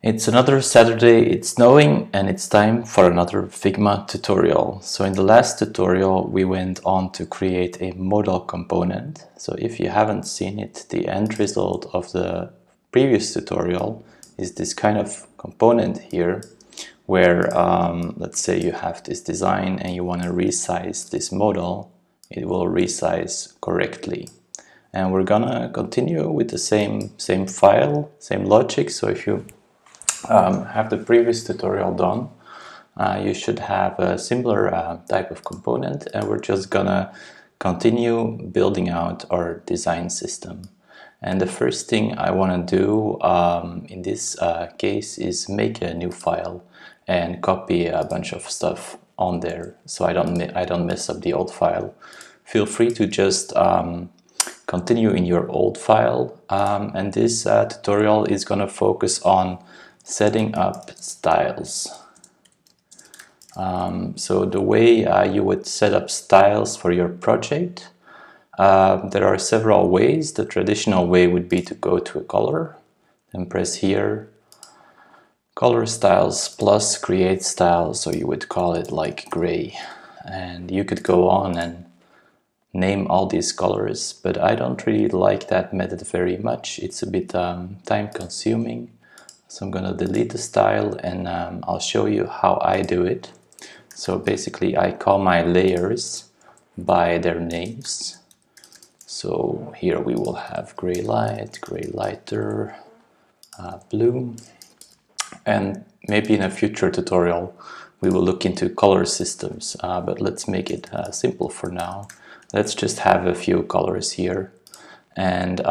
It's another Saturday, it's snowing, and it's time for another Figma tutorial. So in the last tutorial we went on to create a modal component. So if you haven't seen it, the end result of the previous tutorial is this kind of component here where let's say you have this design and you want to resize this modal, it will resize correctly. And we're gonna continue with the same file, same logic. So if you have the previous tutorial done, you should have a similar type of component, and we're just gonna continue building out our design system. And the first thing I want to do in this case is make a new file and copy a bunch of stuff on there so I don't mess up the old file. Feel free to just continue in your old file, and this tutorial is going to focus on setting up styles. So the way you would set up styles for your project, there are several ways. The traditional way would be to go to a color and press here, color styles plus create style, so you would call it like gray, and you could go on and name all these colors, but I don't really like that method very much. It's a bit time consuming. So I'm gonna delete the style, and I'll show you how I do it. So basically I call my layers by their names. So here we will have gray light, gray lighter, blue, and maybe in a future tutorial we will look into color systems, but let's make it simple for now. Let's just have a few colors here, and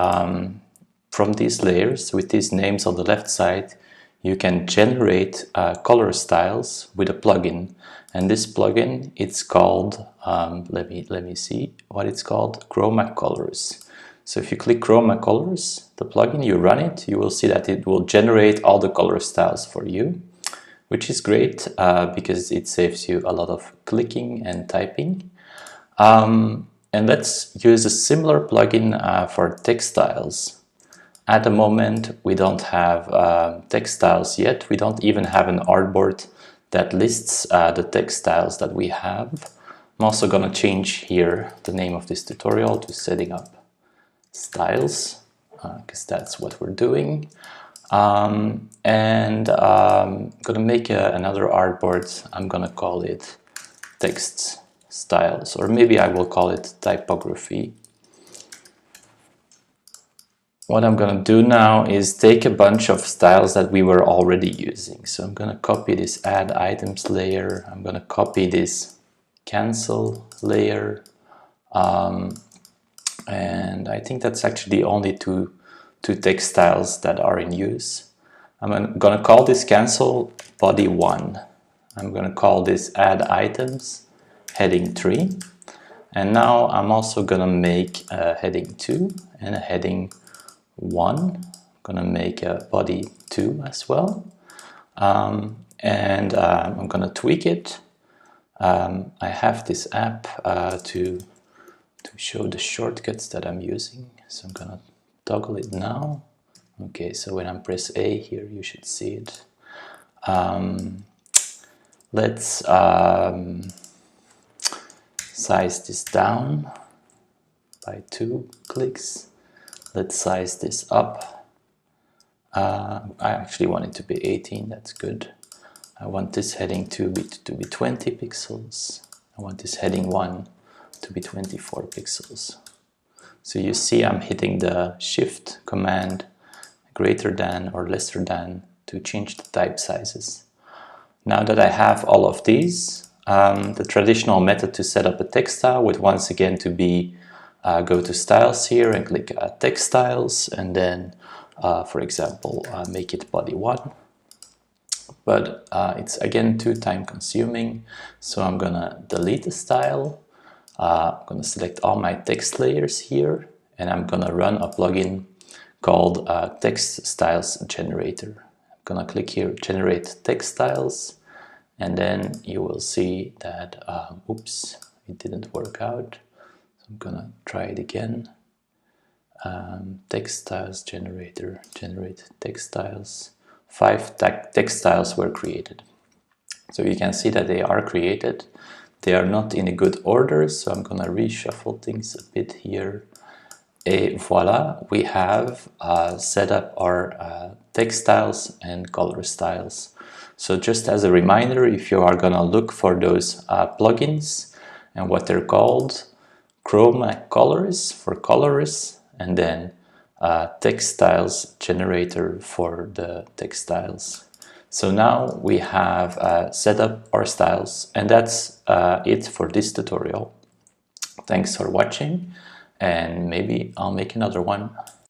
from these layers with these names on the left side you can generate color styles with a plugin, and this plugin, it's called let me see what it's called, Chroma Colors. So if you click Chroma Colors, the plugin, you run it, you will see that it will generate all the color styles for you, which is great because it saves you a lot of clicking and typing. And let's use a similar plugin for textiles. At the moment we don't have textiles yet. We don't even have an artboard that lists the textiles that we have. I'm also gonna change here the name of this tutorial to setting up styles, because that's what we're doing. And I'm gonna make another artboard. I'm gonna call it text styles, or maybe I will call it typography. What I'm gonna do now is take a bunch of styles that we were already using. So I'm gonna copy this add items layer, I'm gonna copy this cancel layer, and I think that's actually the only two text styles that are in use. I'm gonna call this cancel body 1. I'm gonna call this add items heading 3, and now I'm also gonna make a heading 2 and a heading 1. I'm gonna make a body 2 as well, and I'm gonna tweak it. I have this app to show the shortcuts that I'm using, so I'm gonna toggle it now. Okay, so when I press A here, you should see it. Let's size this down by 2 clicks. Let's size this up. I actually want it to be 18, that's good. I want this heading 2 to be 20 pixels. I want this heading 1 to be 24 pixels. So you see I'm hitting the Shift command greater than or lesser than to change the type sizes. Now that I have all of these, the traditional method to set up a textile would once again to be go to styles here and click textiles, and then for example make it body 1. But it's again too time consuming, so I'm gonna delete the style. I'm gonna select all my text layers here, and I'm gonna run a plugin called Text Styles Generator. I'm gonna click here, generate text styles, and then you will see that, oops, it didn't work out. So I'm gonna try it again. Text styles generator, generate text styles. 5 text styles were created. So you can see that they are created. They are not in a good order, so I'm gonna reshuffle things a bit here. Et voila, we have set up our text styles and color styles. So just as a reminder, if you are gonna look for those plugins and what they're called, Chroma Colors for colors, and then text styles generator for the text styles. So now we have set up our styles, and that's it for this tutorial. Thanks for watching, and maybe I'll make another one.